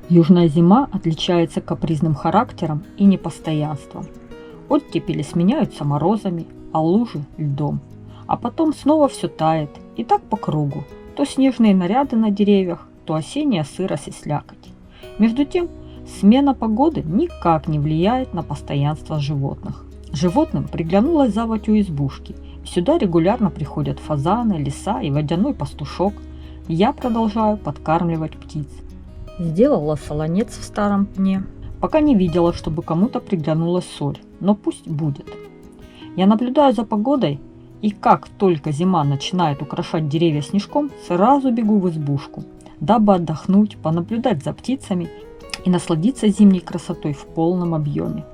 Южная зима отличается капризным характером и непостоянством. Оттепели сменяются морозами, а лужи – льдом. А потом снова все тает, и так по кругу. То снежные наряды на деревьях, то осенняя сырость и слякоть. Между тем, смена погоды никак не влияет на постоянство животных. Животным приглянулась заводь у избушки, и сюда регулярно приходят фазаны, лиса и водяной пастушок. Я продолжаю подкармливать птиц. Сделала солонец в старом пне. Пока не видела, чтобы кому-то приглянулась соль, но пусть будет. Я наблюдаю за погодой, и как только зима начинает украшать деревья снежком, сразу бегу в избушку, дабы отдохнуть, понаблюдать за птицами и насладиться зимней красотой в полном объеме.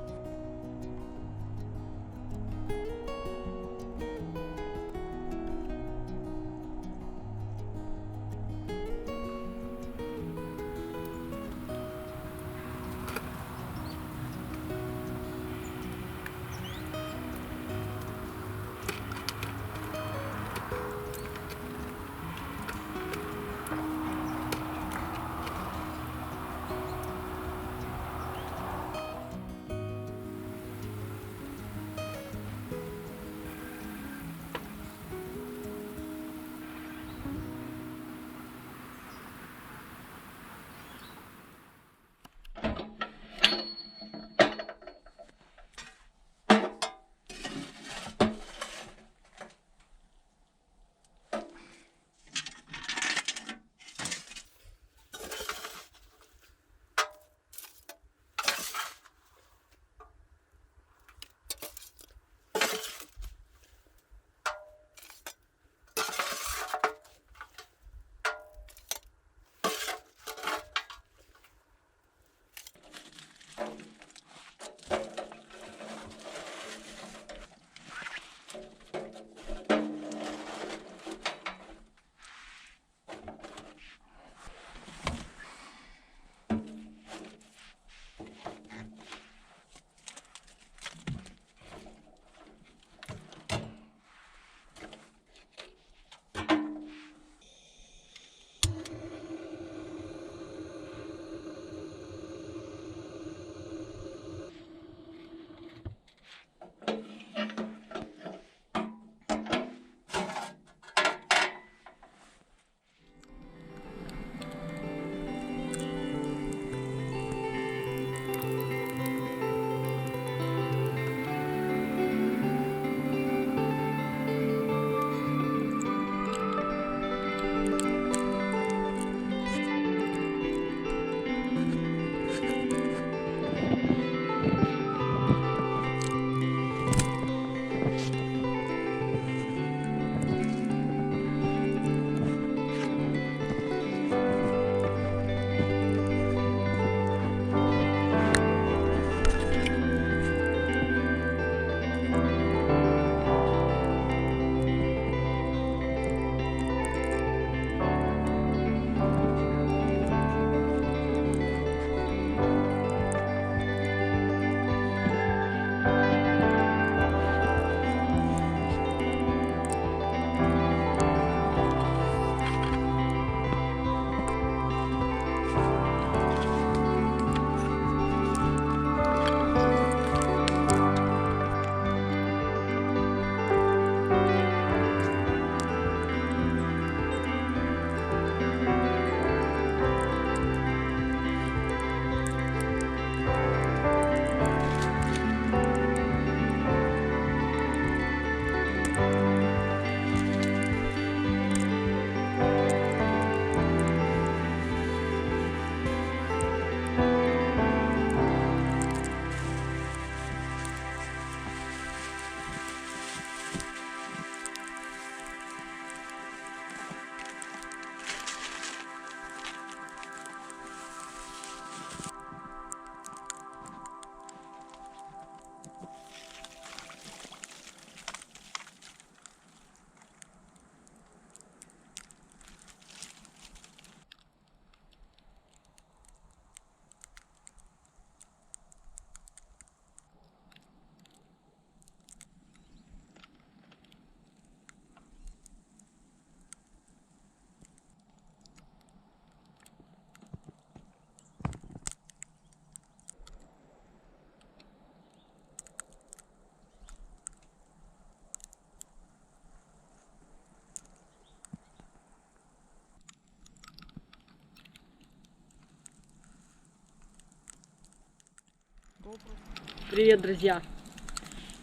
Привет, друзья!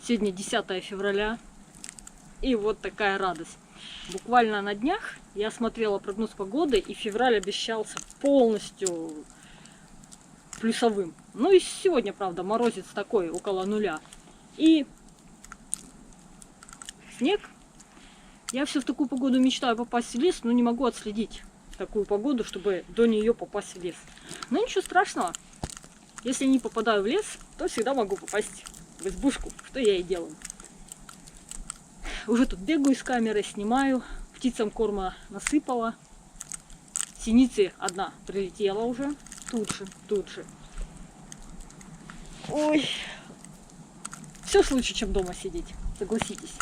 Сегодня 10 февраля, и вот такая радость. Буквально на днях я смотрела прогноз погоды, и февраль обещался полностью плюсовым. Ну и сегодня, правда, морозец такой, около нуля. И снег. Я все в такую погоду мечтаю попасть в лес, но не могу отследить такую погоду, чтобы до нее попасть в лес. Но ничего страшного. Если не попадаю в лес, то всегда могу попасть в избушку, что я и делаю. Уже тут бегаю с камерой, снимаю, птицам корма насыпала. Синицы одна прилетела уже, тут же. Ой, все ж лучше, чем дома сидеть, согласитесь.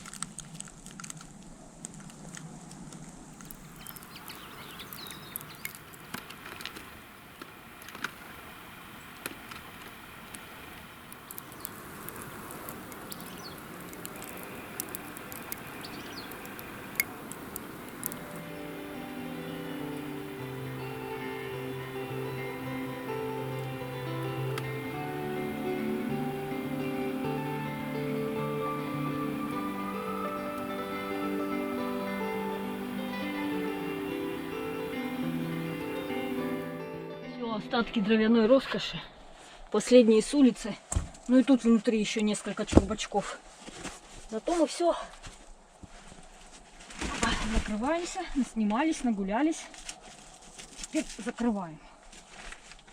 Остатки дровяной роскоши. Последние с улицы. Ну и тут внутри еще несколько чурбачков. На том и все. Закрываемся, наснимались, нагулялись. Теперь закрываем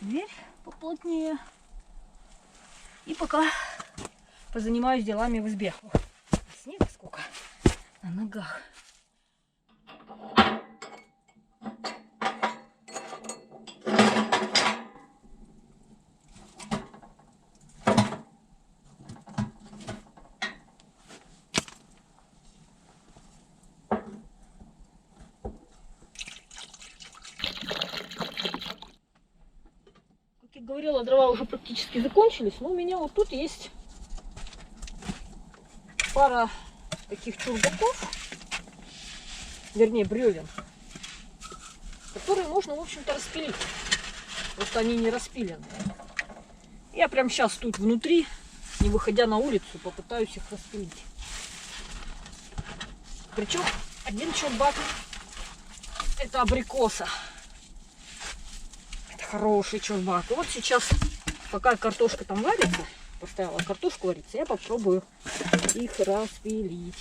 дверь поплотнее. И пока позанимаюсь делами в избе. Снега сколько на ногах. Говорила, дрова уже практически закончились, но у меня вот тут есть пара таких чурбаков, вернее бревен, которые можно, в общем-то, распилить. Просто они не распилены. Я прям сейчас тут внутри, не выходя на улицу, попытаюсь их распилить. Причем один чурбак — это абрикоса. Хороший чурбак. И вот сейчас, пока картошка там варится, поставила картошку вариться, я попробую их распилить.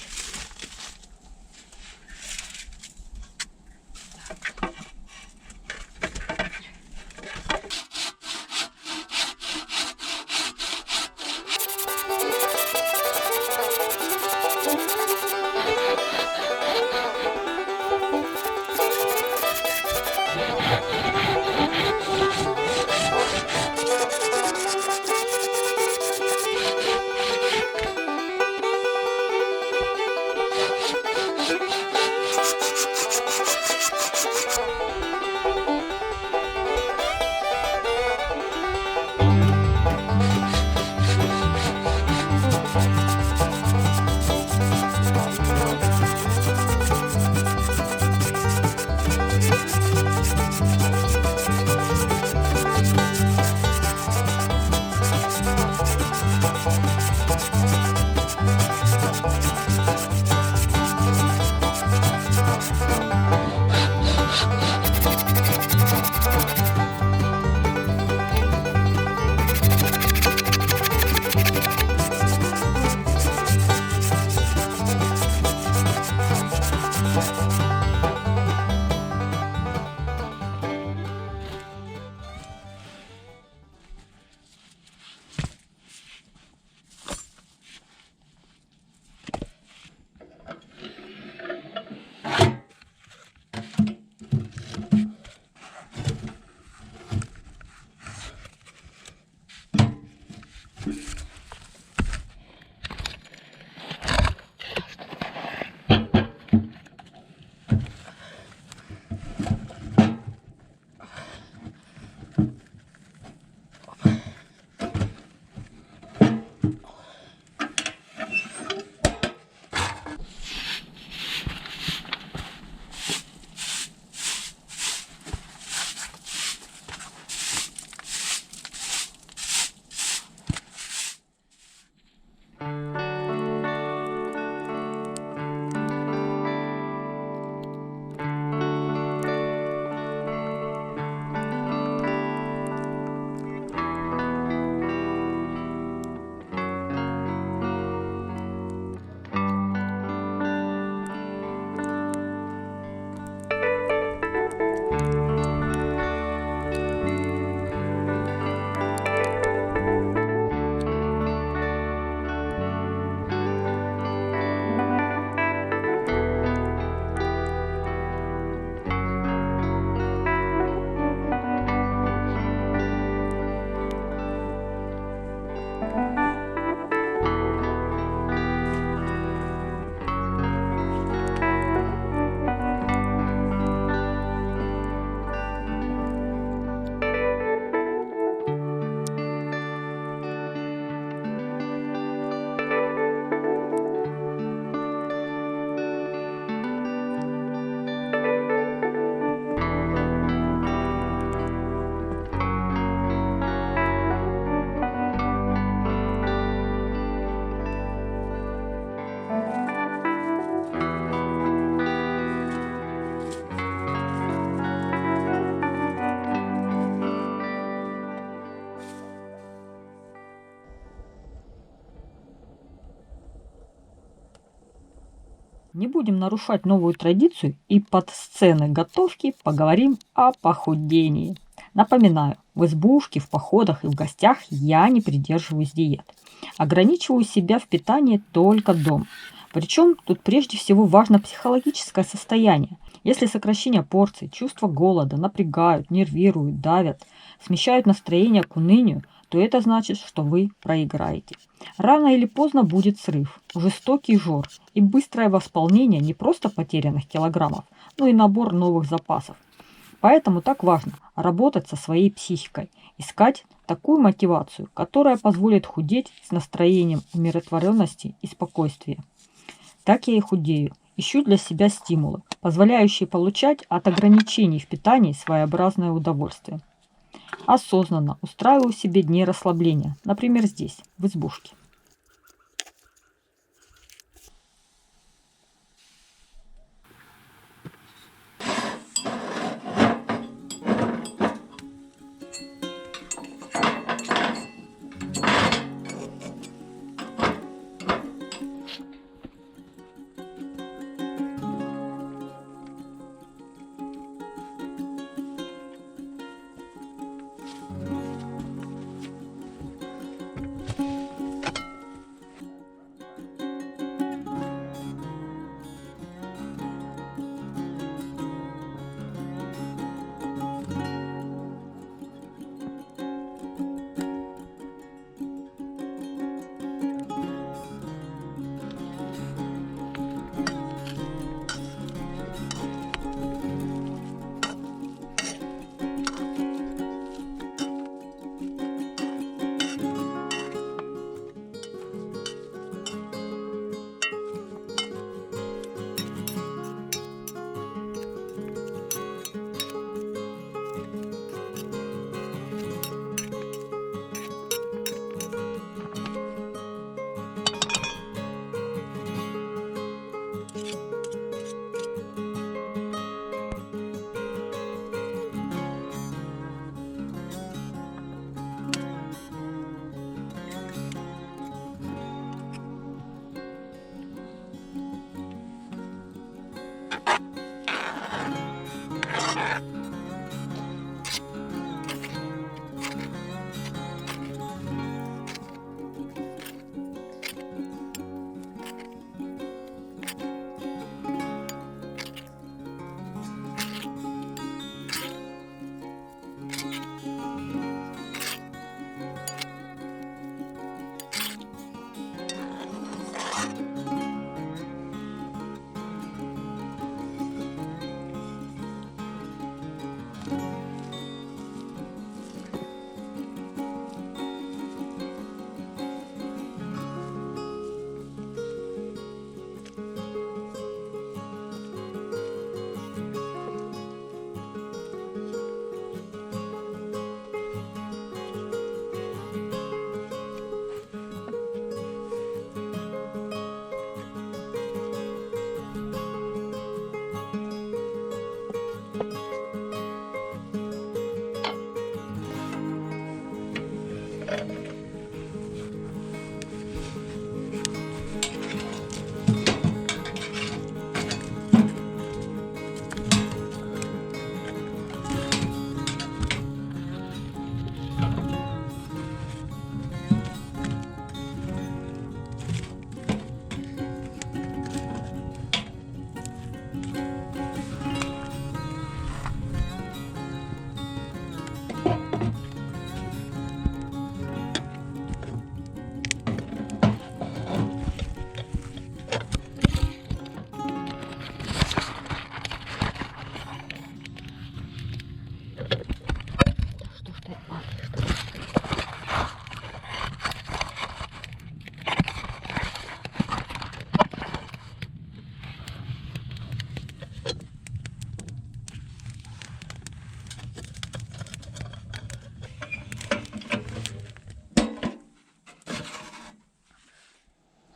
Не будем нарушать новую традицию и под сцены готовки поговорим о похудении. Напоминаю, в избушке, в походах и в гостях я не придерживаюсь диет. Ограничиваю себя в питании только дома. Причем тут прежде всего важно психологическое состояние. Если сокращение порций, чувство голода напрягают, нервируют, давят, смещают настроение к унынию, то это значит, что вы проиграете. Рано или поздно будет срыв, жестокий жор и быстрое восполнение не просто потерянных килограммов, но и набор новых запасов. Поэтому так важно работать со своей психикой, искать такую мотивацию, которая позволит худеть с настроением умиротворенности и спокойствия. Так я и худею. Ищу для себя стимулы, позволяющие получать от ограничений в питании своеобразное удовольствие. Осознанно устраиваю себе дни расслабления, например, здесь, в избушке.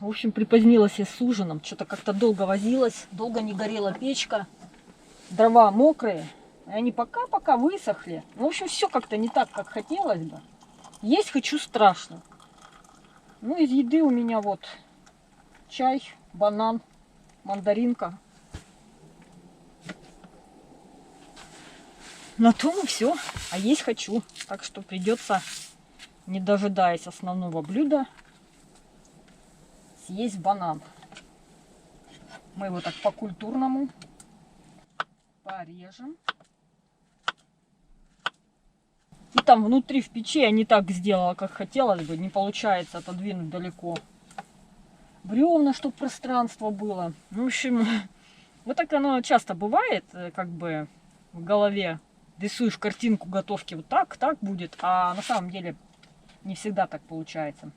В общем, припозднилась я с ужином, что-то как-то долго возилась, долго не горела печка, дрова мокрые, и они пока-пока высохли. В общем, все как-то не так, как хотелось бы. Есть хочу страшно. Ну, из еды у меня вот чай, банан, мандаринка. На том и все. А есть хочу. Так что придется, не дожидаясь основного блюда, съесть банан. Мы его так по-культурному порежем. И там внутри в печи я не так сделала, как хотелось бы. Не получается отодвинуть далеко бревна, чтобы пространство было. В общем, вот так оно часто бывает, как бы в голове рисуешь картинку готовки вот так будет, а на самом деле не всегда так получается.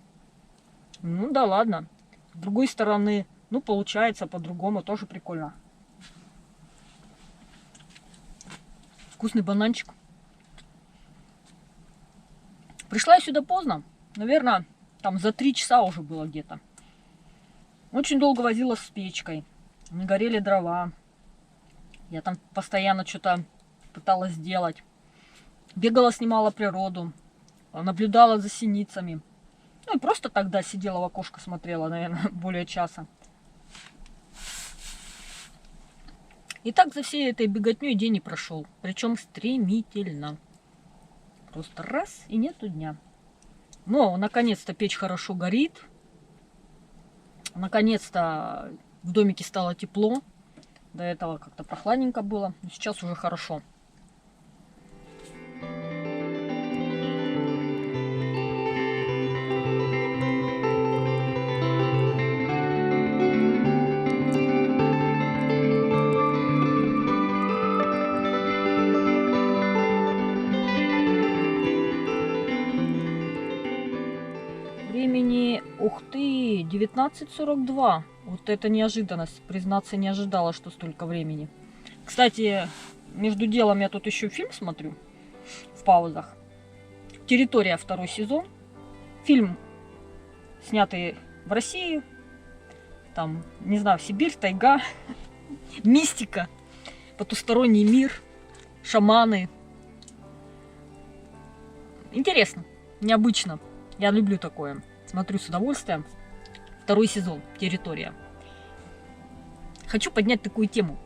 Ну да ладно. С другой стороны, ну получается по-другому, тоже прикольно. Вкусный бананчик. Пришла я сюда поздно. Наверное, там за 3 часа уже было где-то. Очень долго возилась с печкой. Не горели дрова. Я там постоянно что-то пыталась сделать. Бегала, снимала природу. Наблюдала за синицами. Ну и просто тогда сидела в окошко, смотрела, наверное, более часа. И так за всей этой беготней день и прошел. Причем стремительно. Просто раз и нету дня. Но наконец-то печь хорошо горит. Наконец-то в домике стало тепло. До этого как-то прохладненько было. Но сейчас уже хорошо. Времени, ух ты, 19:42. Вот это неожиданность. Признаться, не ожидала, что столько времени. Кстати, между делом я тут еще фильм смотрю в паузах. «Территория», 2 сезон. Фильм, снятый в России. Там, не знаю, Сибирь, тайга, мистика, потусторонний мир, шаманы. Интересно, необычно. Я люблю такое. Смотрю с удовольствием. 2 сезон. «Территория». Хочу поднять такую тему.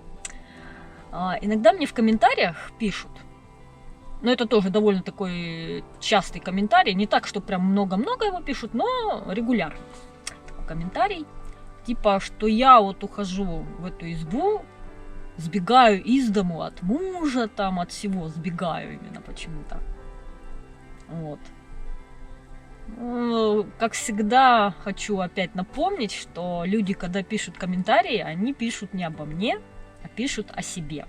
Иногда мне в комментариях пишут, но это тоже довольно такой частый комментарий, не так, что прям много-много его пишут, но регулярно. Такой комментарий, типа, что я вот ухожу в эту избу, сбегаю из дому от мужа, там, от всего сбегаю именно почему-то. Вот. Как всегда, хочу опять напомнить, что люди, когда пишут комментарии, они пишут не обо мне, а пишут о себе.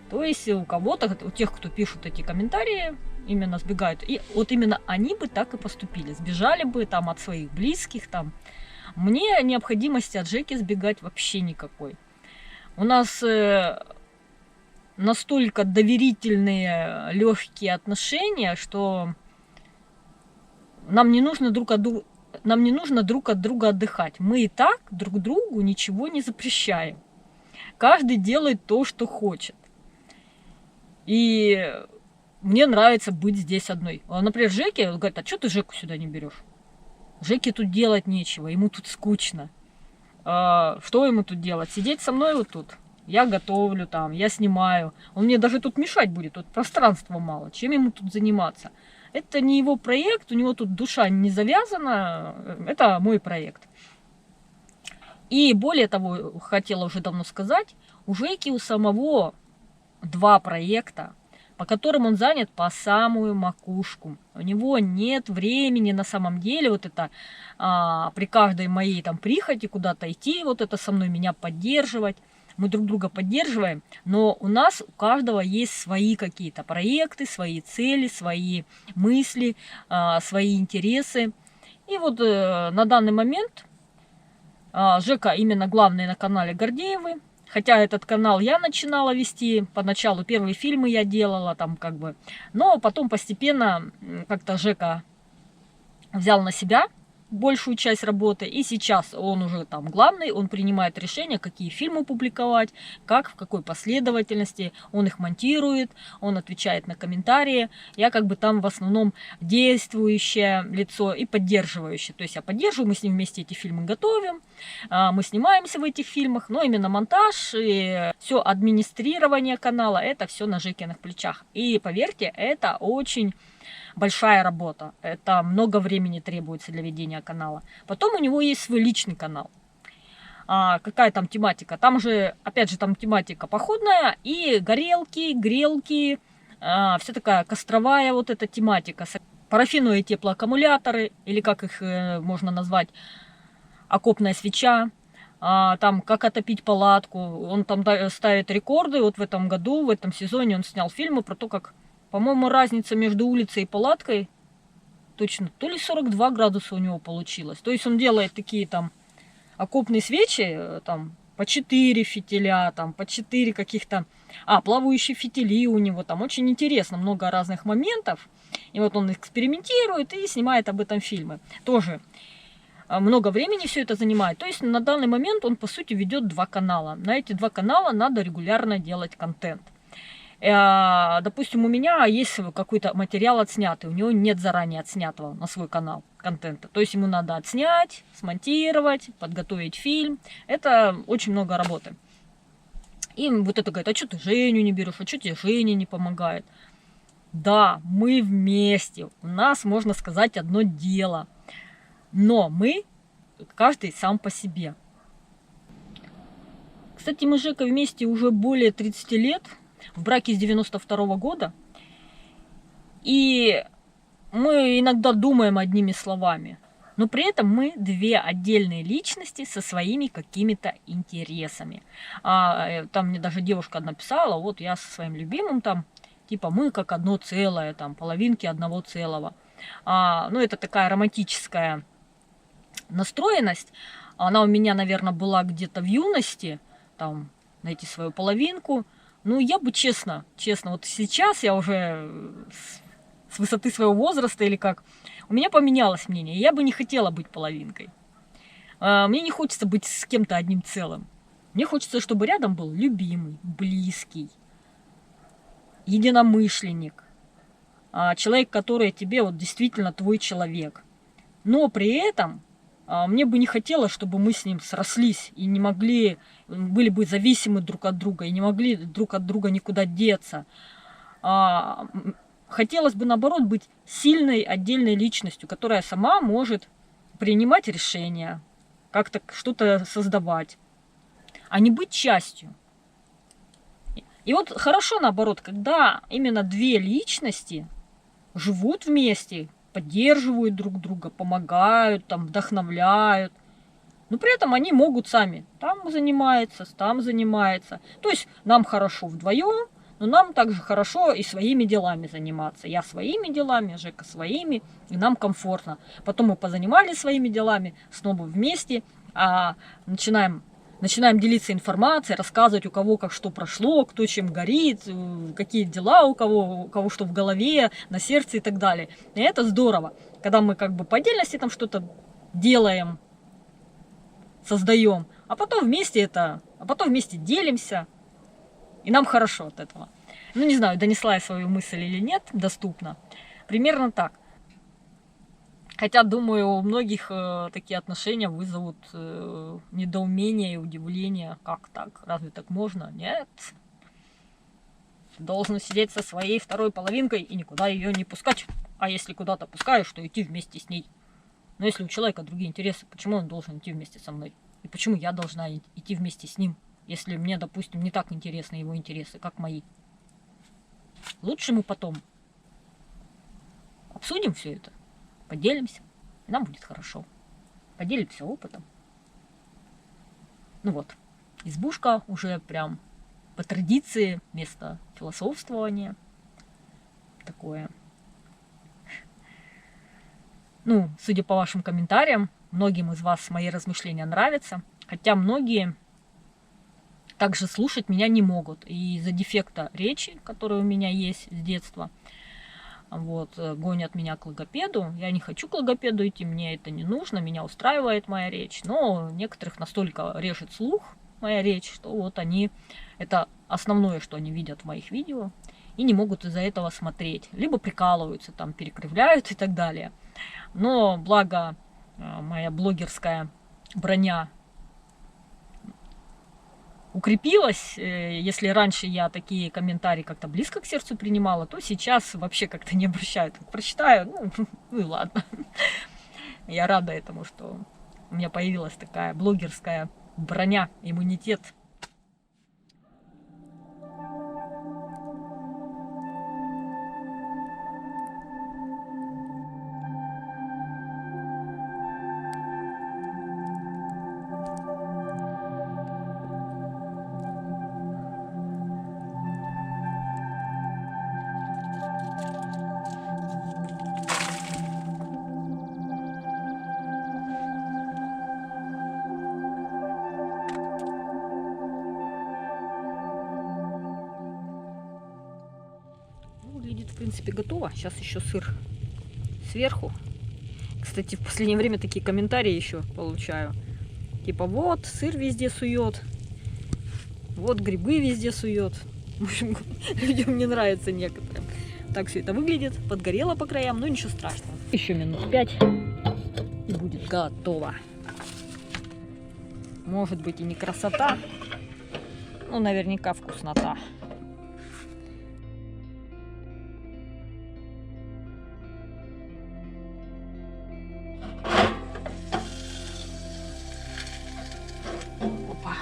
То есть у кого-то, у тех, кто пишут эти комментарии, именно сбегают, и вот именно они бы так и поступили, сбежали бы там от своих близких, там. Мне необходимости от Жеки сбегать вообще никакой. У нас настолько доверительные, легкие отношения, что нам не нужно друг от друга отдыхать. Мы и так друг другу ничего не запрещаем. Каждый делает то, что хочет. И мне нравится быть здесь одной. Например, Жеке говорит, а что ты Жеку сюда не берешь? Жеке тут делать нечего, ему тут скучно. Что ему тут делать? Сидеть со мной вот тут? Я готовлю там, я снимаю. Он мне даже тут мешать будет, тут пространства мало. Чем ему тут заниматься? Это не его проект, у него тут душа не завязана, это мой проект. И более того, хотела уже давно сказать, у Жеки у самого 2 проекта, по которым он занят по самую макушку. У него нет времени на самом деле вот это при каждой моей там прихоти куда-то идти, вот это со мной меня поддерживать. Мы друг друга поддерживаем, но у нас у каждого есть свои какие-то проекты, свои цели, свои мысли, свои интересы. И вот на данный момент Жека именно главный на канале Гордеевы. Хотя этот канал я начинала вести, поначалу первые фильмы я делала там как бы, но потом постепенно как-то Жека взял на себя большую часть работы, и сейчас он уже там главный, он принимает решение, какие фильмы публиковать, как, в какой последовательности, он их монтирует, он отвечает на комментарии. Я как бы там в основном действующее лицо и поддерживающее. То есть я поддерживаю, мы с ним вместе эти фильмы готовим, мы снимаемся в этих фильмах, но именно монтаж и все администрирование канала, это все на Жекиных плечах. И поверьте, это очень большая работа. Это много времени требуется для ведения канала. Потом у него есть свой личный канал. Какая там тематика? Там же, опять же, там тематика походная и горелки, грелки, вся такая костровая вот эта тематика. Парафиновые теплоаккумуляторы, или как их можно назвать, окопная свеча. Там как отопить палатку. Он там ставит рекорды. Вот в этом году, в этом сезоне он снял фильмы про то, как, по-моему, разница между улицей и палаткой точно, то ли 42 градуса у него получилось. То есть он делает такие там окопные свечи, там по 4 фитиля, там по 4 каких-то, плавающие фитили у него, там очень интересно, много разных моментов. И вот он экспериментирует и снимает об этом фильмы. Тоже много времени все это занимает. То есть на данный момент он, по сути, ведет 2 канала. На эти 2 канала надо регулярно делать контент. Допустим, у меня есть какой-то материал отснятый, у него нет заранее отснятого на свой канал контента. То есть ему надо отснять, смонтировать, подготовить фильм. Это очень много работы. И вот это говорит, а что ты Женю не берешь, а что тебе Женя не помогает? Да, мы вместе, у нас, можно сказать, одно дело. Но мы, каждый сам по себе. Кстати, мы с Жекой вместе уже более 30 лет. В браке с 92-го года. И мы иногда думаем одними словами. Но при этом мы 2 отдельные личности со своими какими-то интересами. Там мне даже девушка написала, вот я со своим любимым там, типа мы как одно целое, там половинки одного целого. Это такая романтическая настроенность. Она у меня, наверное, была где-то в юности, там, найти свою половинку. Я бы честно, вот сейчас я уже с высоты своего возраста или как, у меня поменялось мнение. Я бы не хотела быть половинкой. Мне не хочется быть с кем-то одним целым. Мне хочется, чтобы рядом был любимый, близкий, единомышленник, человек, который тебе вот действительно твой человек. Но при этом мне бы не хотелось, чтобы мы с ним срослись и не могли, были бы зависимы друг от друга и не могли друг от друга никуда деться. Хотелось бы, наоборот, быть сильной отдельной личностью, которая сама может принимать решения, как-то что-то создавать, а не быть частью. И вот хорошо, наоборот, когда именно 2 личности живут вместе, поддерживают друг друга, помогают, там, вдохновляют. Но при этом они могут сами там заниматься. То есть нам хорошо вдвоем, но нам также хорошо и своими делами заниматься. Я своими делами, Жека своими, и нам комфортно. Потом мы позанимались своими делами, снова вместе, начинаем делиться информацией, рассказывать, у кого как что прошло, кто чем горит, какие дела у кого что в голове, на сердце и так далее. И это здорово, когда мы как бы по отдельности там что-то делаем, создаем, а потом вместе делимся, и нам хорошо от этого. Не знаю, донесла я свою мысль или нет, доступно. Примерно так. Хотя, думаю, у многих такие отношения вызовут недоумение и удивление. Как так? Разве так можно? Нет. Ты должен сидеть со своей второй половинкой и никуда ее не пускать. А если куда-то пускаешь, то идти вместе с ней. Но если у человека другие интересы, почему он должен идти вместе со мной? И почему я должна идти вместе с ним, если мне, допустим, не так интересны его интересы, как мои? Лучше мы потом обсудим все это. Поделимся, и нам будет хорошо. Поделимся опытом. Избушка уже прям по традиции, место философствования. Такое. Судя по вашим комментариям, многим из вас мои размышления нравятся. Хотя многие также слушать меня не могут. И из-за дефекта речи, который у меня есть с детства, Вот, гонят меня к логопеду. Я не хочу к логопеду идти, мне это не нужно, меня устраивает моя речь. Но некоторых настолько режет слух моя речь, что вот они, это основное, что они видят в моих видео, и не могут из-за этого смотреть. Либо прикалываются, там перекривляют и так далее. Но благо моя блогерская броня укрепилась. Если раньше я такие комментарии как-то близко к сердцу принимала, то сейчас вообще как-то не обращаю. Прочитаю, ну и ладно. Я рада этому, что у меня появилась такая блогерская броня, иммунитет. Выглядит, в принципе, готово. Сейчас еще сыр сверху. Кстати, в последнее время такие комментарии еще получаю. Типа, вот, сыр везде сует. Вот, грибы везде сует. В общем, людям не нравится некоторым. Так все это выглядит. Подгорело по краям, но ничего страшного. Еще минут 5 и будет готово. Может быть и не красота, но наверняка вкуснота. Опа.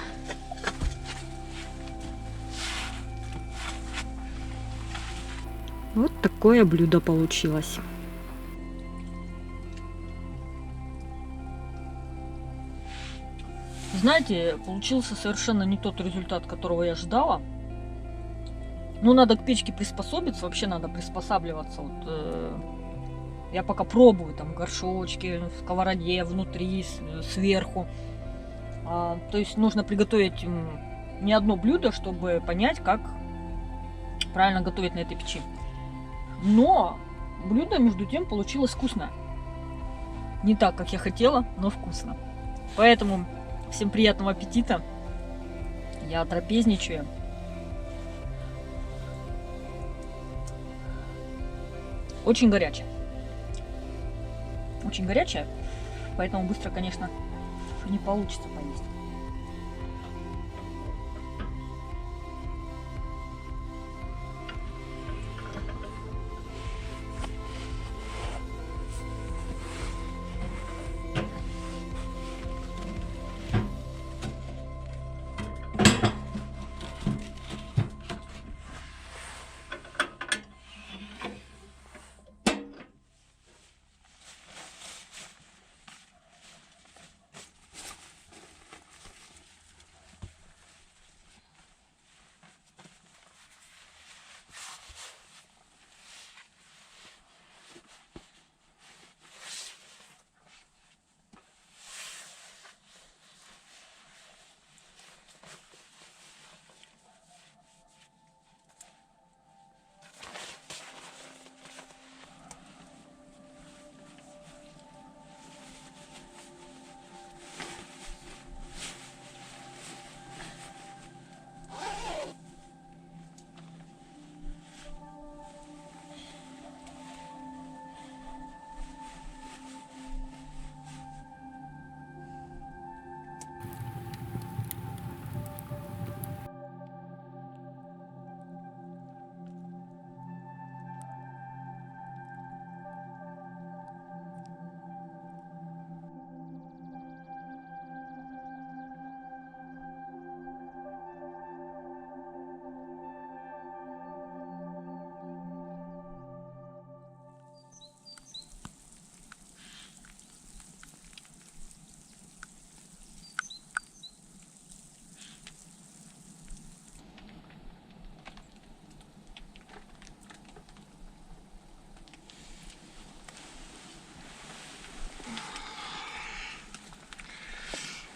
Вот такое блюдо получилось. Знаете, получился совершенно не тот результат, которого я ждала. Ну, надо к печке приспособиться, вообще надо приспосабливаться. Вот, я пока пробую, там, горшочки, в сковороде, внутри, сверху. То есть нужно приготовить не одно блюдо, чтобы понять, как правильно готовить на этой печи. Но блюдо, между тем, получилось вкусное. Не так, как я хотела, но вкусно. Поэтому всем приятного аппетита. Я трапезничаю. Очень горячая. Очень горячая. Поэтому быстро, конечно, не получится поесть.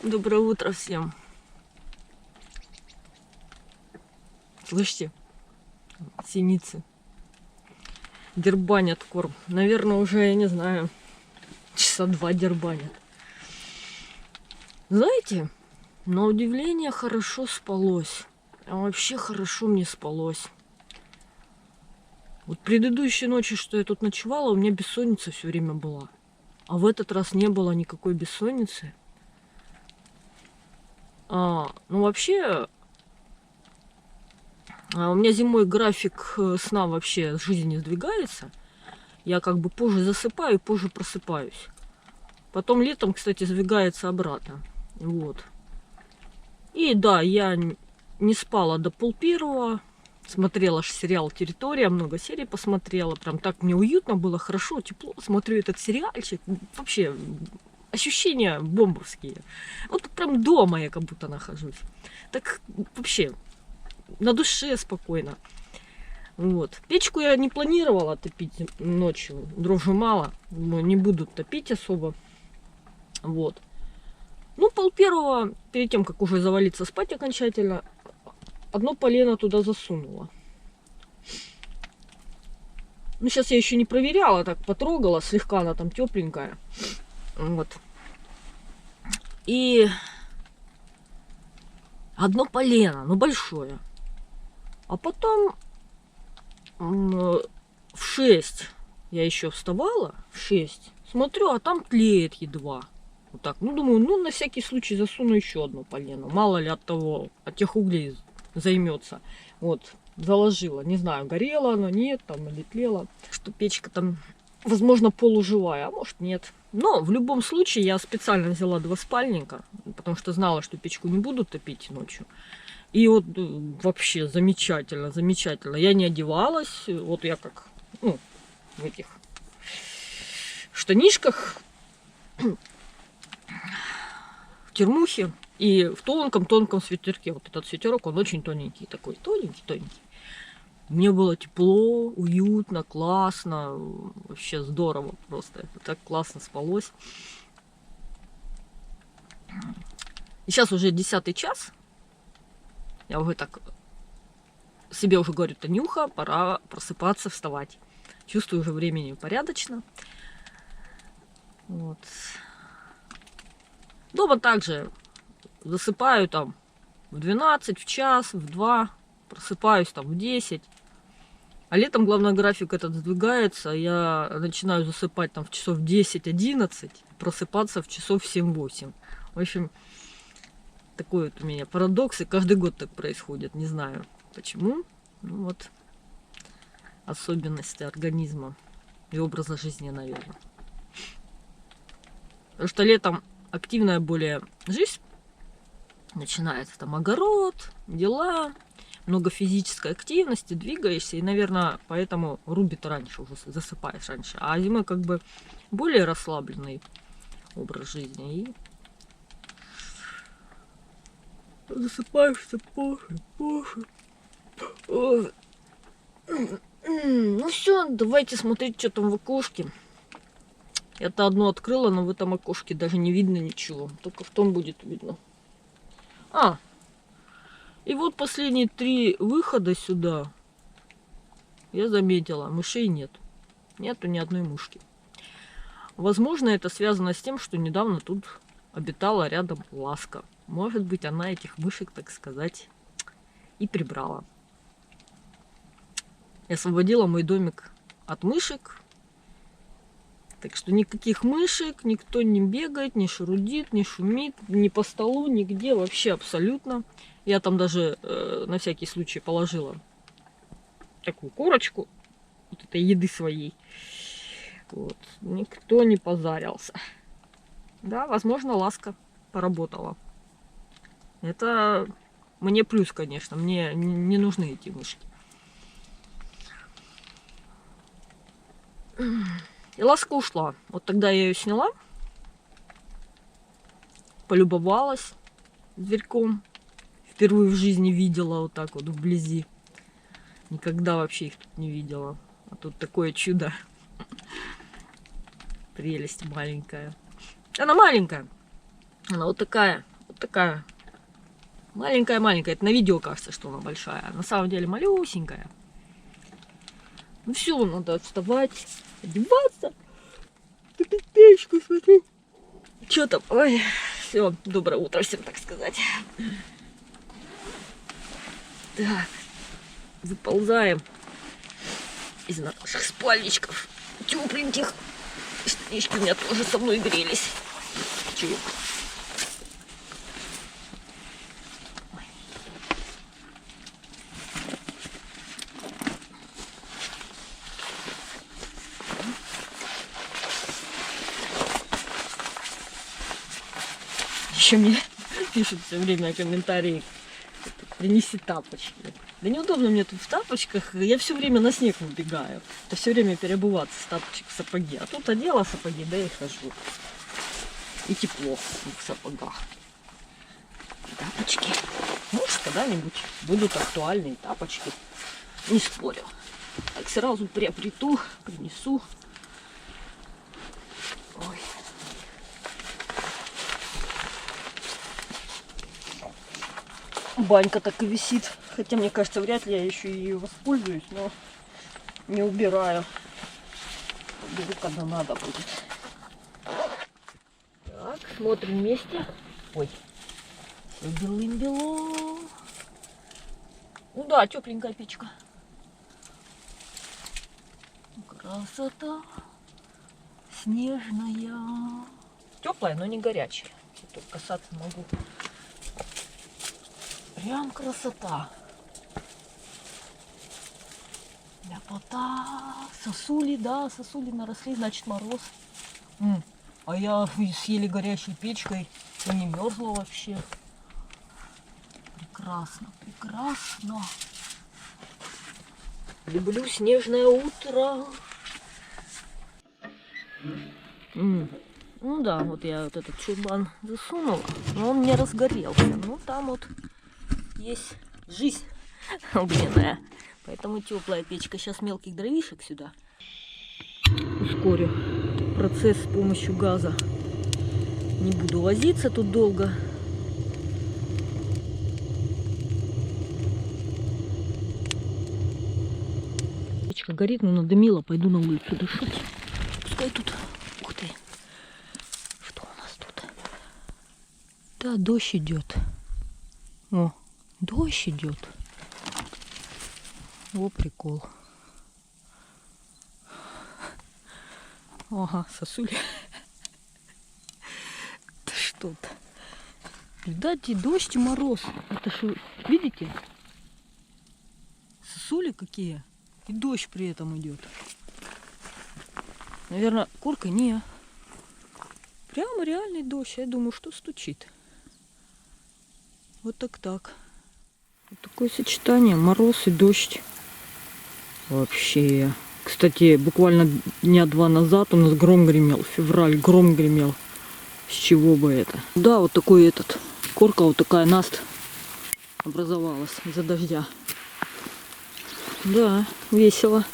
Доброе утро всем. Слышите? Синицы. дербанят корм. Наверное, уже, я не знаю, часа 2 дербанят. Знаете, на удивление хорошо спалось. А вообще хорошо мне спалось. Вот предыдущие ночи, что я тут ночевала, у меня бессонница все время была. А в этот раз не было никакой бессонницы. Ну вообще, у меня зимой график сна вообще с жизни не сдвигается. Я как бы позже засыпаю, позже просыпаюсь. Потом летом, кстати, сдвигается обратно. Вот. И да, я не спала до 1:30. Смотрела сериал «Территория», много серий посмотрела. Прям так мне уютно было, хорошо, тепло. Смотрю этот сериальчик. Вообще, ощущения бомбовские. Вот прям дома я как будто нахожусь. Так вообще, на душе спокойно. Вот. Печку я не планировала топить ночью. Дров мало. Не буду топить особо. Вот. Ну, 1:30, перед тем, как уже завалиться спать окончательно, одно полено туда засунула. Ну, сейчас я еще не проверяла, так потрогала, слегка она там тепленькая. Вот. И одно полено, ну большое. А потом в 6 я еще вставала, в 6, смотрю, а там тлеет едва. Вот так. Ну, думаю, ну, на всякий случай засуну еще одно полено. Мало ли от того, от тех углей займется. Вот, заложила. Не знаю, горела оно, нет, там, или тлела. Что печка там, возможно, полуживая, а может, нет. Но в любом случае я специально взяла 2 спальника, потому что знала, что печку не буду топить ночью. И вот вообще замечательно, замечательно. Я не одевалась, вот я как, ну, в этих штанишках, в термухе и в тонком-тонком свитерке. Вот этот свитерок, он очень тоненький такой, тоненький-тоненький. Мне было тепло, уютно, классно, вообще здорово просто. Так классно спалось. И сейчас уже 10 час. Я уже так себе уже говорю: Танюха, пора просыпаться, вставать. Чувствую уже времени порядочно. Вот. Дома также засыпаю там в 12, в час, в 2. Просыпаюсь там в 10. А летом, главное, график этот сдвигается. Я начинаю засыпать там в часов 10-11, просыпаться в часов 7-8. В общем, такой вот у меня парадокс. И каждый год так происходит. Не знаю почему. Ну вот, особенности организма и образа жизни, наверное. Потому что летом активная более жизнь начинается. Там огород, дела, много физической активности, двигаешься. И, наверное, поэтому рубит раньше, уже засыпаешь раньше. А зимой как бы более расслабленный образ жизни. И засыпаешься позже. Ну все, давайте смотреть, что там в окошке. Я-то одно открыла, но в этом окошке даже не видно ничего. Только в том будет видно. И вот последние 3 выхода сюда я заметила, мышей нет. Нету ни одной мышки. Возможно, это связано с тем, что недавно тут обитала рядом Ласка. Может быть, она этих мышек, так сказать, и прибрала. Я освободила мой домик от мышек. Так что никаких мышек, никто не бегает, не шурудит, не шумит, ни по столу, нигде, вообще абсолютно. Я там даже на всякий случай положила такую корочку вот этой еды своей. Вот. Никто не позарился. Да, возможно, Ласка поработала. Это мне плюс, конечно. Мне не нужны эти мышки. И Ласка ушла. Вот тогда я ее сняла, полюбовалась зверьком. Впервые в жизни видела вот так вот вблизи. Никогда вообще их тут не видела. А тут такое чудо. Прелесть маленькая. Она маленькая. Она вот такая. Вот такая. Маленькая-маленькая. Это на видео кажется, что она большая. А на самом деле малюсенькая. Ну все, надо вставать, одеваться. Топить печку, смотрю. Что там? Ой, все, доброе утро всем, так сказать. Так, выползаем из наших спальничков тепленьких. Штанишки у меня тоже со мной грелись. Чук. Еще мне пишут все время комментарии: принеси тапочки. Да неудобно мне тут в тапочках, я все время на снег выбегаю. Это все время переобуваться с тапочек в сапоги. А тут одела сапоги, да и хожу. И тепло в сапогах. Тапочки. Может, когда-нибудь будут актуальные тапочки. Не спорю. Так сразу приобрету, принесу. Ой. Банька так и висит. Хотя, мне кажется, вряд ли я еще и воспользуюсь, но не убираю. Уберу, когда надо будет. Так, смотрим вместе. Ой, все белым-бело. Ну да, тепленькая печка. Красота снежная. Теплая, но не горячая. Я только касаться могу. Прям красота. Ляпота. Сосули, да, сосули наросли, значит мороз. А я съели горячей печкой и не мерзла вообще. Прекрасно, прекрасно. Люблю снежное утро. Ну да, вот я вот этот чурбан засунула, но он не разгорелся. Ну там вот есть жизнь огненная. Поэтому теплая печка. Сейчас мелких дровишек сюда. Ускорю процесс с помощью газа. Не буду возиться тут долго. Печка горит, но надымила. Пойду на улицу дышать. Пускай тут... Ух ты! Что у нас тут? Да, дождь идет. О, дождь идет. О, прикол. Ага, сосули. Это что-то. Видать, и дождь, и мороз. Это что, видите? Сосули какие. И дождь при этом идет. Наверное, корка не. Прямо реальный дождь. Я думаю, что стучит. Вот так. Вот такое сочетание. Мороз и дождь. Вообще. Кстати, буквально дня 2 назад у нас гром гремел. Февраль, гром гремел. С чего бы это? Да, вот такой корка вот такая наст образовалась из-за дождя. Да, весело.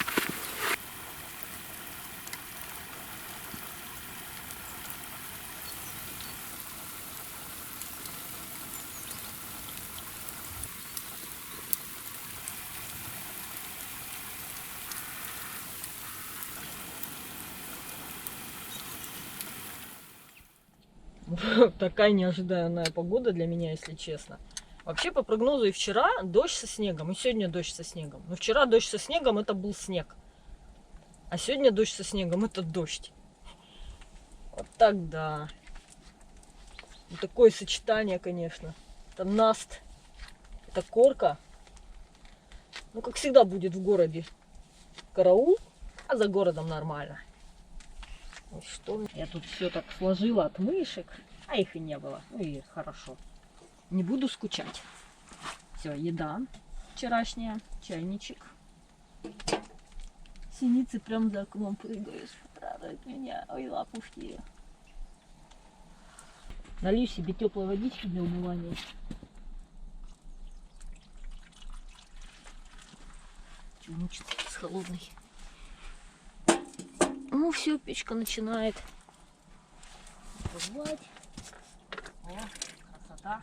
Такая неожиданная погода для меня, если честно. Вообще, по прогнозу, и вчера дождь со снегом, и сегодня дождь со снегом. Но вчера дождь со снегом это был снег. А сегодня дождь со снегом это дождь. Вот так да. Вот такое сочетание, конечно. Это наст, это корка. Ну, как всегда будет в городе караул, а за городом нормально. Вот что? Я тут все так сложила от мышек, а их и не было. Ну и хорошо. Не буду скучать. Все, еда вчерашняя, чайничек. Синицы прям за окном прыгают, радует меня. Ой, лапушки. Налью себе теплой водички для умывания. Чего мучиться с холодной? Ну все, печка начинает бывать. О, красота.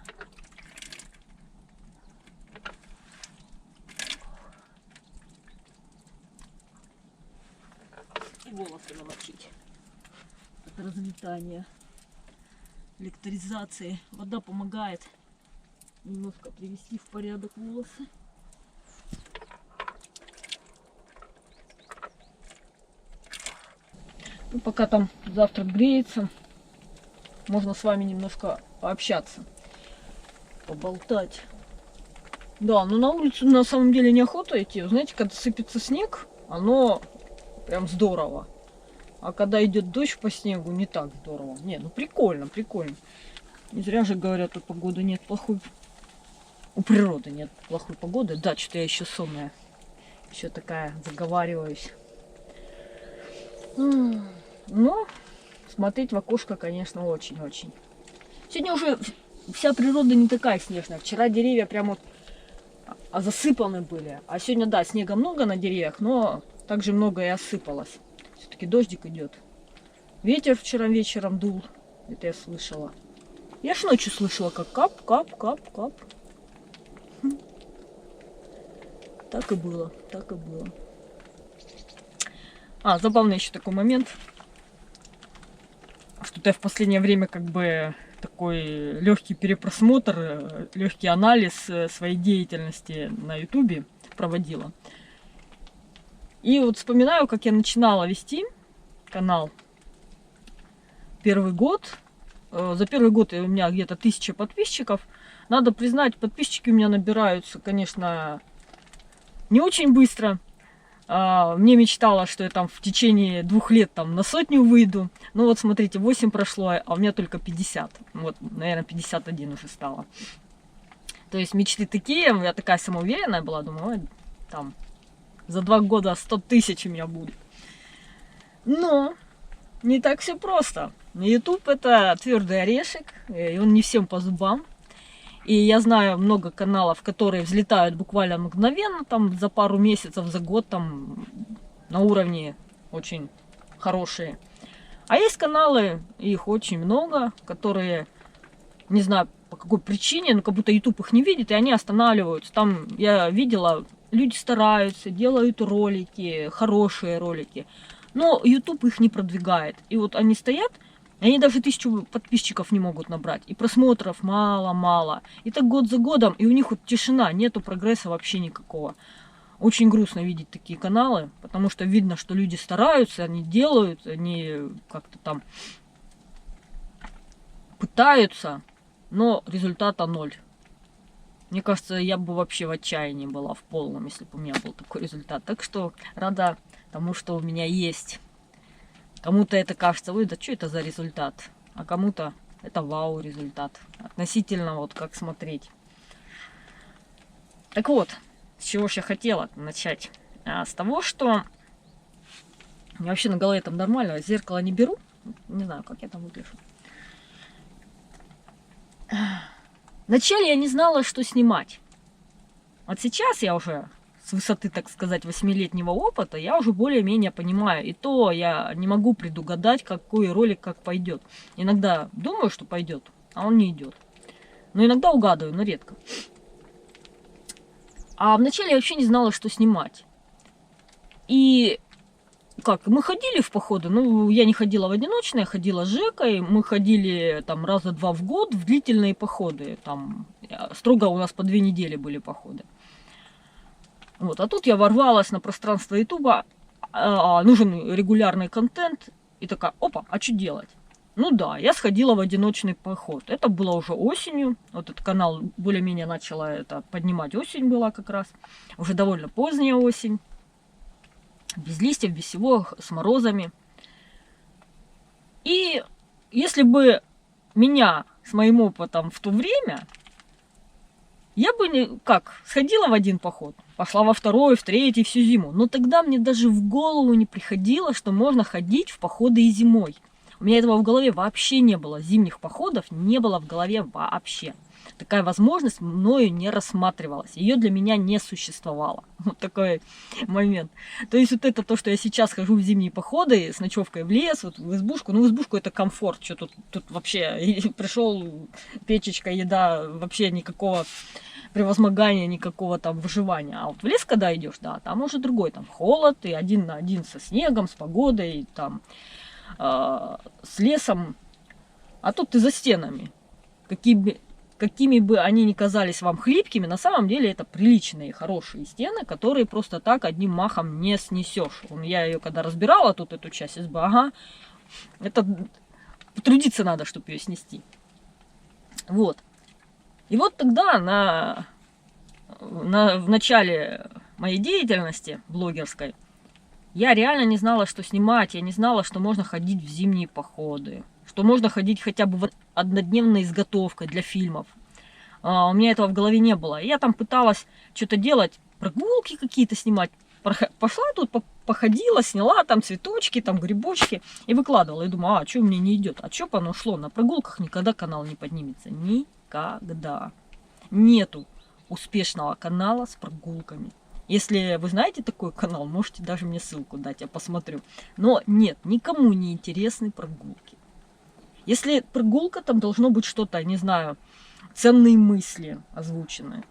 и волосы намочить. От разметания, электризации. Вода помогает немножко привести в порядок волосы. Ну, пока там завтрак греется, можно с вами немножко пообщаться, поболтать. Да, но на улицу на самом деле неохота идти. Знаете, когда сыпется снег, оно прям здорово. А когда идет дождь по снегу, не так здорово. Не, ну прикольно, прикольно. Не зря же говорят, у погоды нет плохой... У природы нет плохой погоды. Да, что-то я еще сонная. Еще такая заговариваюсь. Ну, смотреть в окошко, конечно, очень-очень. Сегодня уже вся природа не такая снежная. Вчера деревья прям вот засыпаны были. А сегодня, да, снега много на деревьях, но также много и осыпалось. Все-таки дождик идет. Ветер вчера вечером дул. Это я слышала. Я ж ночью слышала, как кап-кап-кап-кап. Так и было, так и было. Забавный еще такой момент. Что-то я в последнее время как бы такой легкий перепросмотр, легкий анализ своей деятельности на Ютубе проводила. И вот вспоминаю, как я начинала вести канал первый год. За первый год у меня где-то 1000 подписчиков. Надо признать, подписчики у меня набираются, конечно, не очень быстро. Мне мечталось, что я там в течение 2 лет там на 100 выйду. Ну вот смотрите, 8 прошло, а у меня только 50. Вот, наверное, 51 уже стало. То есть мечты такие, я такая самоуверенная была, думаю, ой, там за 2 года 100 000 у меня будет. Но не так все просто. YouTube это твердый орешек, и он не всем по зубам. И я знаю много каналов, которые взлетают буквально мгновенно, там за пару месяцев, за год, там на уровне очень хорошие. А есть каналы, их очень много, которые, не знаю по какой причине, но как будто YouTube их не видит, и они останавливаются. Там я видела, люди стараются, делают ролики, хорошие ролики, но YouTube их не продвигает. И вот они стоят, и они даже 1000 подписчиков не могут набрать. И просмотров мало-мало. И так год за годом, и у них вот тишина, нету прогресса вообще никакого. Очень грустно видеть такие каналы, потому что видно, что люди стараются, они делают, они как-то там пытаются, но результата 0. Мне кажется, я бы вообще в отчаянии была в полном, если бы у меня был такой результат. Так что рада тому, что у меня есть. Кому-то это кажется, ой, да что это за результат? А кому-то это вау результат. Относительно вот как смотреть. Так вот, с чего же я хотела начать? С того, что я вообще на голове там нормально, зеркало не беру. Не знаю, как я там выгляжу. Вначале я не знала, что снимать. Вот сейчас я уже с высоты, так сказать, 8-летнего опыта, я уже более-менее понимаю. И то я не могу предугадать, какой ролик как пойдет. Иногда думаю, что пойдет, а он не идет. Но иногда угадываю, но редко. А вначале я вообще не знала, что снимать. И как, мы ходили в походы, ну, я не ходила в одиночные, я ходила с Жекой, мы ходили там раза 2 в год в длительные походы. Там строго у нас по 2 недели были походы. Вот, а тут я ворвалась на пространство Ютуба, нужен регулярный контент, и такая, опа, а что делать? Ну да, я сходила в одиночный поход. Это было уже осенью, вот этот канал более-менее начала это поднимать, осень была как раз, уже довольно поздняя осень, без листьев, без всего, с морозами. И если бы меня с моим опытом в то время, я бы сходила в один поход, пошла во второй, в третий, всю зиму. Но тогда мне даже в голову не приходило, что можно ходить в походы и зимой. У меня этого в голове вообще не было. Зимних походов не было в голове вообще. Такая возможность мною не рассматривалась. Ее для меня не существовало. Вот такой момент. То есть вот это то, что я сейчас хожу в зимние походы с ночевкой в лес, вот в избушку. Ну, в избушку это комфорт. Что тут вообще пришел, печечка, еда, вообще никакого превозмогания, никакого там выживания. А вот в лес, когда идешь, да, там уже другой, там холод, и один на один со снегом, с погодой, там, с лесом. А тут ты за стенами. Какими бы они ни казались вам хлипкими, на самом деле это приличные, хорошие стены, которые просто так одним махом не снесешь. Я ее когда разбирала, тут эту часть избы, ага, это потрудиться надо, чтобы ее снести. Вот. И вот тогда в начале моей деятельности блогерской я реально не знала, что снимать, я не знала, что можно ходить в зимние походы, что можно ходить хотя бы в однодневной изготовкой для фильмов. У меня этого в голове не было. Я там пыталась что-то делать, прогулки какие-то снимать. Пошла тут, походила, сняла там цветочки, там грибочки и выкладывала. И думаю, а что мне не идет? А что бы оно шло? На прогулках никогда канал не поднимется. Никогда. Нету успешного канала с прогулками. Если вы знаете такой канал, можете даже мне ссылку дать, я посмотрю. Но нет, никому не интересны прогулки. Если прогулка, там должно быть что-то, не знаю, ценные мысли озвучены,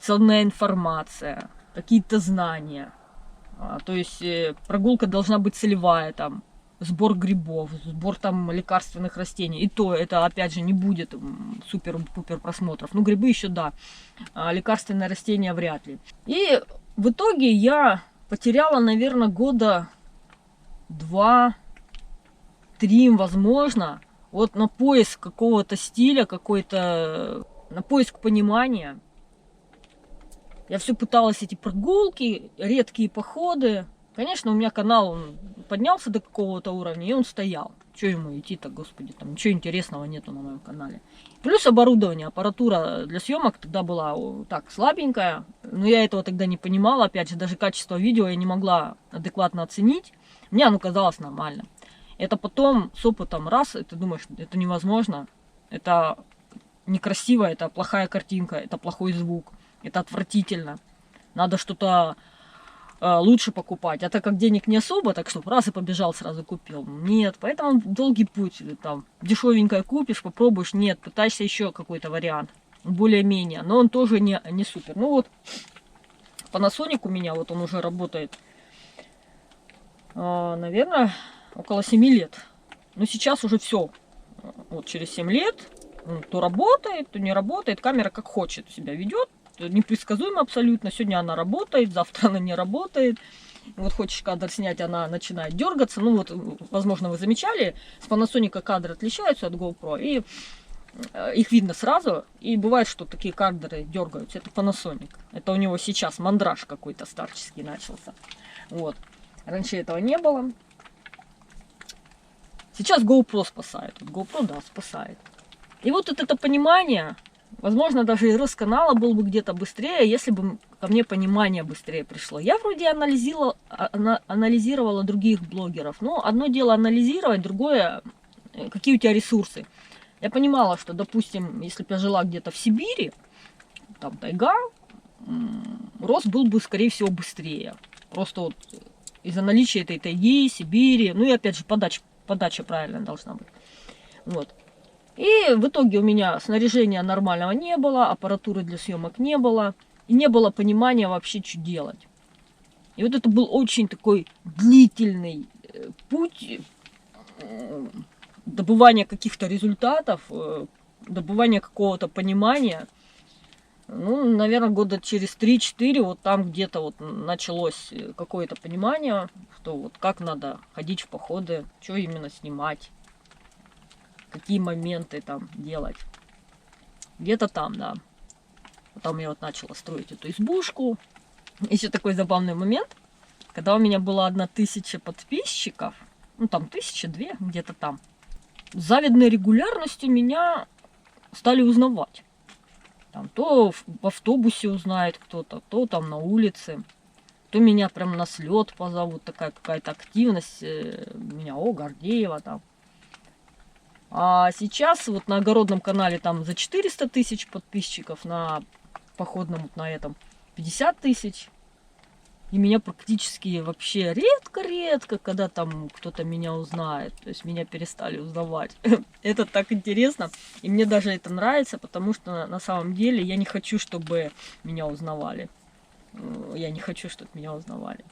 ценная информация, какие-то знания. То есть прогулка должна быть целевая, там, сбор грибов, сбор там лекарственных растений. И то это, опять же, не будет супер-пупер просмотров. Ну, грибы еще да, а лекарственные растения вряд ли. И в итоге я потеряла, наверное, года 2-3, возможно, вот на поиск какого-то стиля, на поиск понимания. Я все пыталась эти прогулки, редкие походы. Конечно, у меня канал поднялся до какого-то уровня, и он стоял. Что ему идти-то, господи, там ничего интересного нету на моем канале. Плюс оборудование, аппаратура для съемок тогда была так слабенькая. Но я этого тогда не понимала. Опять же, даже качество видео я не могла адекватно оценить. Мне оно казалось нормальным. Это потом с опытом раз, и ты думаешь, это невозможно. Это некрасиво, это плохая картинка, это плохой звук. Это отвратительно. Надо что-то лучше покупать. А так как денег не особо, так что раз и побежал, сразу купил. Нет, поэтому долгий путь. Там дешевенькое купишь, попробуешь. Нет, пытайся еще какой-то вариант. Более-менее. Но он тоже не супер. Ну вот, Panasonic у меня, вот он уже работает, наверное, около 7 лет. Но сейчас уже все. Вот через 7 лет то работает, то не работает. Камера как хочет себя ведет. Непредсказуемо абсолютно. Сегодня она работает, завтра она не работает. Вот хочешь кадр снять, она начинает дергаться. Ну вот, возможно, вы замечали, с Panasonic кадры отличаются от GoPro, и их видно сразу. И бывает, что такие кадры дергаются. Это Panasonic. Это у него сейчас мандраж какой-то старческий начался. Вот. Раньше этого не было. Сейчас GoPro спасает. Вот GoPro, да, спасает. И вот это понимание... Возможно, даже и рост канала был бы где-то быстрее, если бы ко мне понимание быстрее пришло. Я вроде анализировала других блогеров. Но одно дело анализировать, другое, какие у тебя ресурсы. Я понимала, что, допустим, если бы я жила где-то в Сибири, там тайга, рост был бы, скорее всего, быстрее. Просто вот из-за наличия этой тайги, Сибири, ну и опять же подача правильная должна быть. Вот. И в итоге у меня снаряжения нормального не было, аппаратуры для съемок не было, и не было понимания вообще, что делать. И вот это был очень такой длительный путь добывания каких-то результатов, добывания какого-то понимания. Ну, наверное, года через 3-4 вот там где-то вот началось какое-то понимание, что вот как надо ходить в походы, что именно снимать. Какие моменты там делать. Где-то там, да. Потом я вот начала строить эту избушку. Еще такой забавный момент. Когда у меня было 1000 подписчиков, ну там 1002, где-то там, с завидной регулярностью меня стали узнавать. Там то в автобусе узнает кто-то, то там на улице. То меня прям на слет позовут. Такая какая-то активность. Меня, Гордеева там. А сейчас вот на огородном канале там за 400 000 подписчиков, на походном вот на этом 50 000. И меня практически вообще редко-редко, когда там кто-то меня узнает. То есть меня перестали узнавать. Это так интересно. И мне даже это нравится, потому что на самом деле я не хочу, чтобы меня узнавали. Я не хочу, чтобы меня узнавали.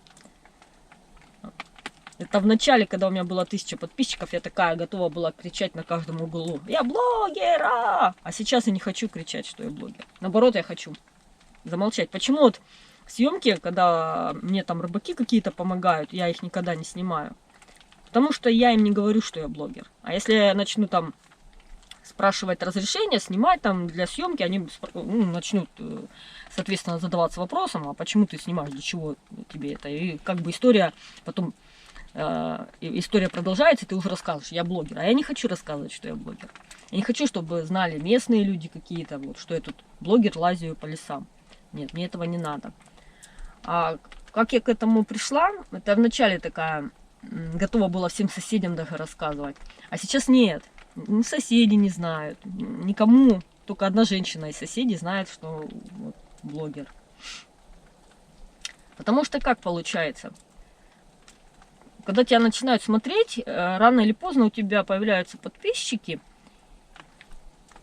Это в начале, когда у меня было 1000 подписчиков, я такая готова была кричать на каждом углу: я блогера! А сейчас я не хочу кричать, что я блогер. Наоборот, я хочу замолчать. Почему вот съемки, когда мне там рыбаки какие-то помогают, я их никогда не снимаю? Потому что я им не говорю, что я блогер. А если я начну там спрашивать разрешение, снимать там для съемки, они начнут, соответственно, задаваться вопросом: а почему ты снимаешь, для чего тебе это? И как бы история потом, история продолжается, ты уже рассказываешь: я блогер. А я не хочу рассказывать, что я блогер. Я не хочу, чтобы знали местные люди какие-то, вот, что я тут блогер, лазю по лесам. Нет, мне этого не надо. А как я к этому пришла? Это вначале такая, готова была всем соседям даже рассказывать. А сейчас нет. Ни соседи не знают, никому. Только одна женщина из соседей знает, что вот, блогер. Потому что как получается? Когда тебя начинают смотреть, рано или поздно у тебя появляются подписчики.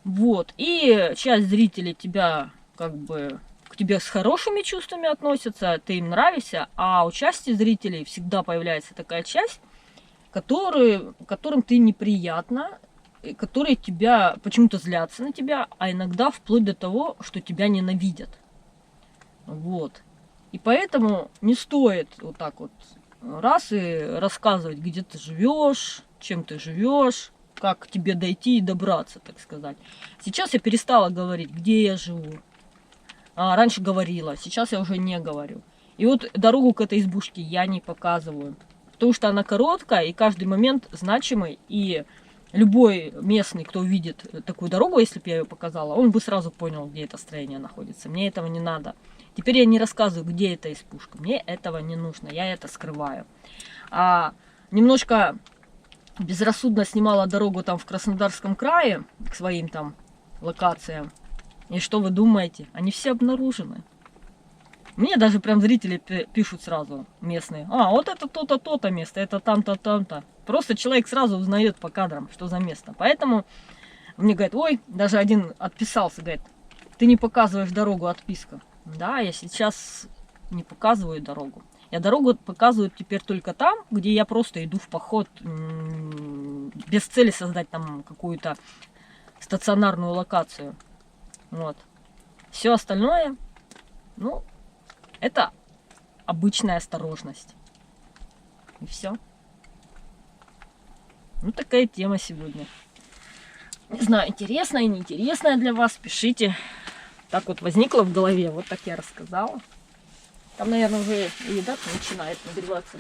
Вот. И часть зрителей тебя как бы к тебе с хорошими чувствами относятся, ты им нравишься, а у части зрителей всегда появляется такая часть, которым ты неприятна, которые тебя почему-то злятся на тебя, а иногда вплоть до того, что тебя ненавидят. Вот. И поэтому не стоит вот так вот раз и рассказывать, где ты живешь, чем ты живешь, как к тебе дойти и добраться, так сказать. Сейчас я перестала говорить, где я живу. Раньше говорила, сейчас я уже не говорю. И вот дорогу к этой избушке я не показываю, потому что она короткая, и каждый момент значимый, и любой местный, кто увидит такую дорогу, если бы я ее показала, он бы сразу понял, где это строение находится. Мне этого не надо. Теперь я не рассказываю, где эта избушка. Мне этого не нужно, я это скрываю. Немножко безрассудно снимала дорогу там в Краснодарском крае к своим там локациям. И что вы думаете? Они все обнаружены. Мне даже прям зрители пишут сразу местные: вот это то-то, то-то место, это там-то, там-то. Просто человек сразу узнает по кадрам, что за место. Поэтому мне говорят: ой, даже один отписался, говорит: ты не показываешь дорогу, отписка. Да, я сейчас не показываю дорогу. Я дорогу показываю теперь только там, где я просто иду в поход, без цели создать там какую-то стационарную локацию. Вот. Все остальное, это обычная осторожность. И все. Такая тема сегодня. Не знаю, интересная и неинтересная для вас. Пишите. Так вот возникло в голове. Вот так я рассказала. Там, наверное, уже еда начинает нагреваться.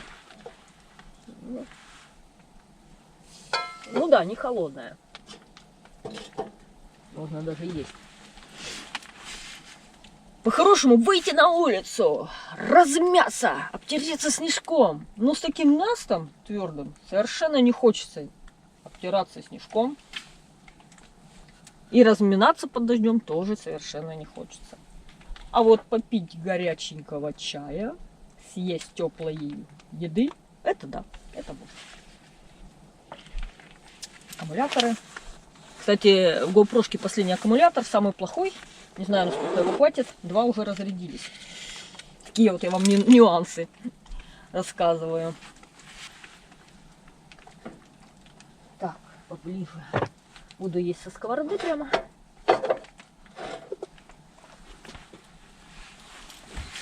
Да, не холодная. Можно даже есть. По-хорошему выйти на улицу, размяться, обтереться снежком. Но с таким настом твердым совершенно не хочется обтираться снежком. И разминаться под дождем тоже совершенно не хочется. А вот попить горяченького чая, съесть теплой еды, это да, это можно. Аккумуляторы. Кстати, в GoPro последний аккумулятор, самый плохой. Не знаю, насколько его хватит. 2 уже разрядились. Такие вот я вам нюансы рассказываю. Так, поближе. Буду есть со сковороды прямо.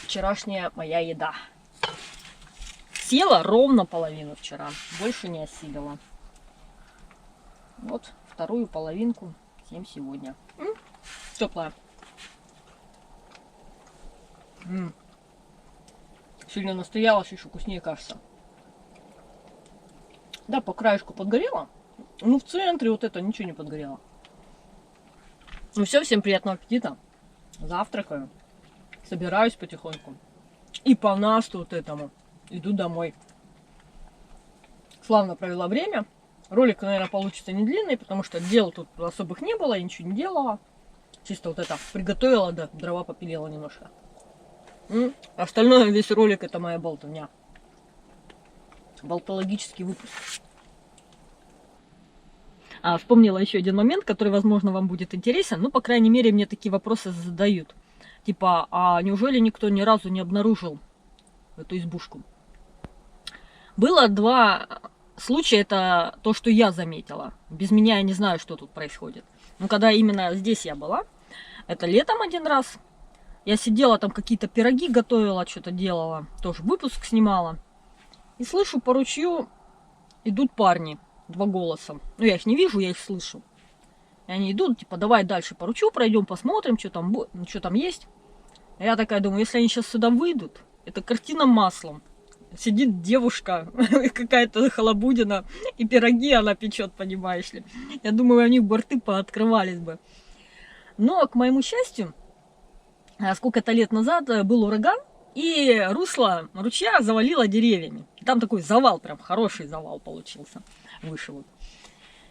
Вчерашняя моя еда. Съела ровно половину вчера. Больше не осилила. Вот вторую половинку съем сегодня. Теплая. Сильно настоялась, еще вкуснее кажется. Да, по краешку подгорело. В центре вот это ничего не подгорело. Все, всем приятного аппетита. Завтракаю. Собираюсь потихоньку. И по насту вот этому иду домой. Славно провела время. Ролик, наверное, получится не длинный, потому что дел тут особых не было, я ничего не делала. Чисто вот это приготовила, да, дрова попилила немножко. Остальное, весь ролик, это моя болтовня. Болтологический выпуск. Вспомнила еще один момент, который, возможно, вам будет интересен. Ну, по крайней мере, мне такие вопросы задают. Типа, а неужели никто ни разу не обнаружил эту избушку? Было 2 случая, это то, что я заметила. Без меня я не знаю, что тут происходит. Но когда именно здесь я была, это летом 1 раз, я сидела там, какие-то пироги готовила, что-то делала, тоже выпуск снимала. И слышу, по ручью идут парни, 2 голоса. Ну, я их не вижу, я их слышу. И они идут, типа, давай дальше по ручью пройдем, посмотрим, что там есть. А я такая думаю, если они сейчас сюда выйдут, это картина маслом. Сидит девушка, какая-то халабудина, и пироги она печет, понимаешь ли. Я думаю, у них бы рты пооткрывались бы. Но, к моему счастью, сколько-то лет назад был ураган, и русло ручья завалило деревьями. Там такой завал, прям хороший завал получился. Выше вот.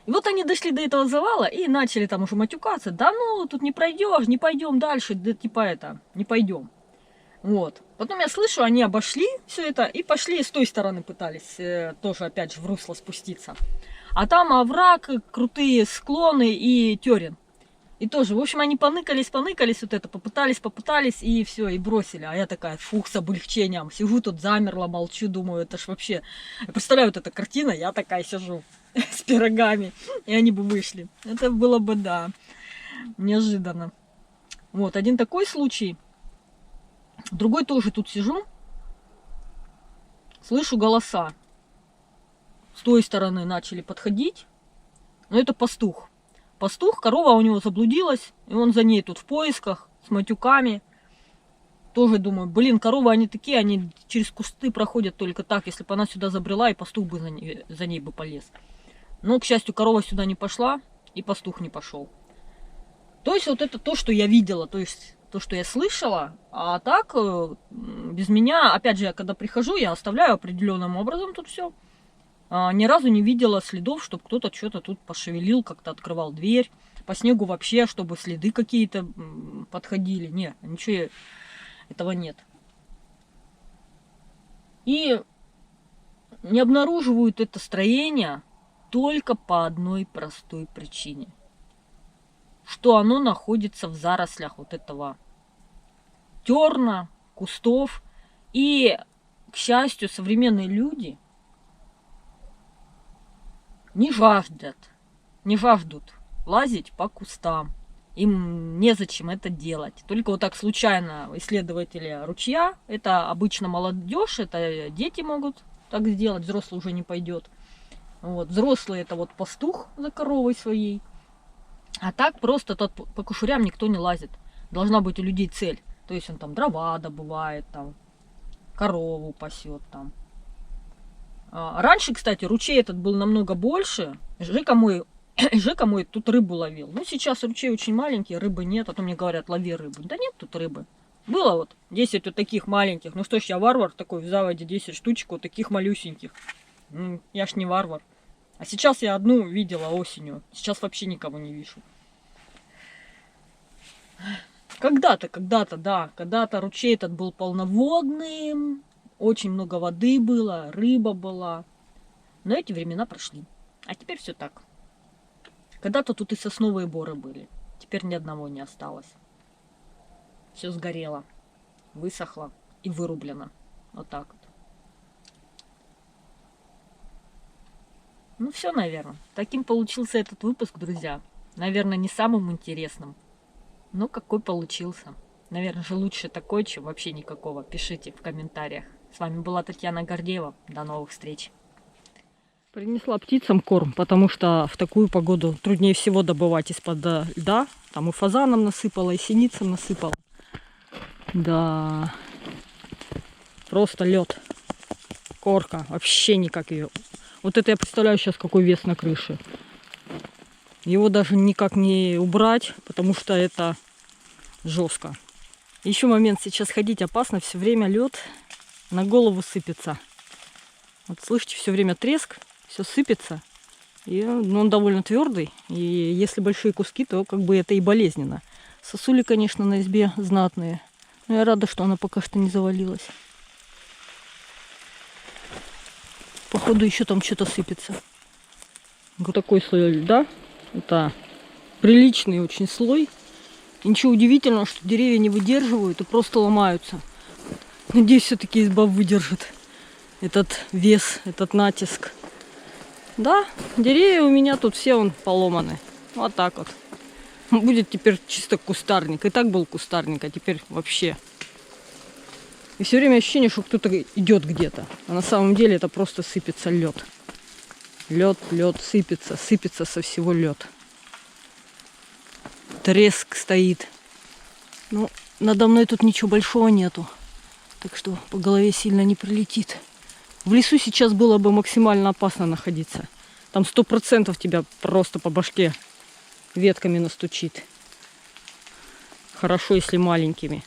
И вот они дошли до этого завала и начали там уже матюкаться. Да ну, тут не пройдешь, не пойдем дальше, да типа это, не пойдем. Вот. Потом я слышу, они обошли все это и пошли с той стороны пытались тоже опять же в русло спуститься. А там овраг, крутые склоны и терен. И тоже, в общем, они поныкались, вот это, попытались, и все, и бросили. А я такая, фух, с облегчением. Сижу тут, замерла, молчу, думаю, это ж вообще... Я представляю, вот эта картина, я такая сижу с пирогами, и они бы вышли. Это было бы, да, неожиданно. Вот, один такой случай. Другой тоже тут сижу, слышу голоса. С той стороны начали подходить, но это пастух. Пастух, корова у него заблудилась, и он за ней тут в поисках, с матюками. Тоже думаю, блин, коровы они такие, они через кусты проходят только так, если бы она сюда забрела, и пастух бы за ней бы полез. Но, к счастью, корова сюда не пошла, и пастух не пошел. То есть вот это то, что я видела, то есть то, что я слышала, а так без меня, опять же, я когда прихожу, я оставляю определенным образом тут все. Ни разу не видела следов, чтобы кто-то что-то тут пошевелил, как-то открывал дверь. По снегу вообще, чтобы следы какие-то подходили. Нет, ничего этого нет. И не обнаруживают это строение только по одной простой причине. Что оно находится в зарослях вот этого терна, кустов. И, к счастью, современные люди не жаждут лазить по кустам. Им незачем это делать. Только вот так случайно исследователи ручья, это обычно молодежь, это дети могут так сделать, взрослый уже не пойдет. Вот. Взрослый это вот пастух за коровой своей. А так просто тут по кушурям никто не лазит. Должна быть у людей цель. То есть он там дрова добывает, там, корову пасет там. Раньше, кстати, ручей этот был намного больше. Жека мой тут рыбу ловил. Ну, сейчас ручей очень маленький, рыбы нет. А то мне говорят, лови рыбу. Да нет тут рыбы. Было вот 10 вот таких маленьких. Ну что ж, я варвар такой, в заводе 10 штучек вот таких малюсеньких. Я ж не варвар. А сейчас я одну видела осенью. Сейчас вообще никого не вижу. Когда-то, да. Когда-то ручей этот был полноводным. Очень много воды было, рыба была. Но эти времена прошли. А теперь все так. Когда-то тут и сосновые боры были. Теперь ни одного не осталось. Все сгорело, высохло и вырублено. Вот так вот. Ну все, наверное. Таким получился этот выпуск, друзья. Наверное, не самым интересным. Но какой получился. Наверное же лучше такой, чем вообще никакого. Пишите в комментариях. С вами была Татьяна Гордеева. До новых встреч. Принесла птицам корм, потому что в такую погоду труднее всего добывать из-под льда. Там и фазанам насыпала, и синицам насыпала. Да, просто лед. Корка. Вообще никак ее. Вот это я представляю сейчас, какой вес на крыше. Его даже никак не убрать, потому что это жестко. Еще момент, сейчас ходить опасно, все время лед на голову сыпется. Вот слышите, все время треск, все сыпется. И он довольно твердый. И если большие куски, то как бы это и болезненно. Сосули, конечно, на избе знатные. Я рада, что она пока что не завалилась. Походу еще там что-то сыпется. Вот такой слой льда. Это приличный очень слой. И ничего удивительного, что деревья не выдерживают и просто ломаются. Надеюсь, все-таки изба выдержит этот вес, этот натиск. Да, деревья у меня тут все вон поломаны. Вот так вот. Будет теперь чисто кустарник. И так был кустарник, а теперь вообще. И все время ощущение, что кто-то идет где-то. А на самом деле это просто сыпется лед. Лед, сыпется, сыпется со всего лед. Треск стоит. Ну, надо мной тут ничего большого нету. Так что по голове сильно не прилетит. В лесу сейчас было бы максимально опасно находиться. Там 100% тебя просто по башке ветками настучит. Хорошо, если маленькими.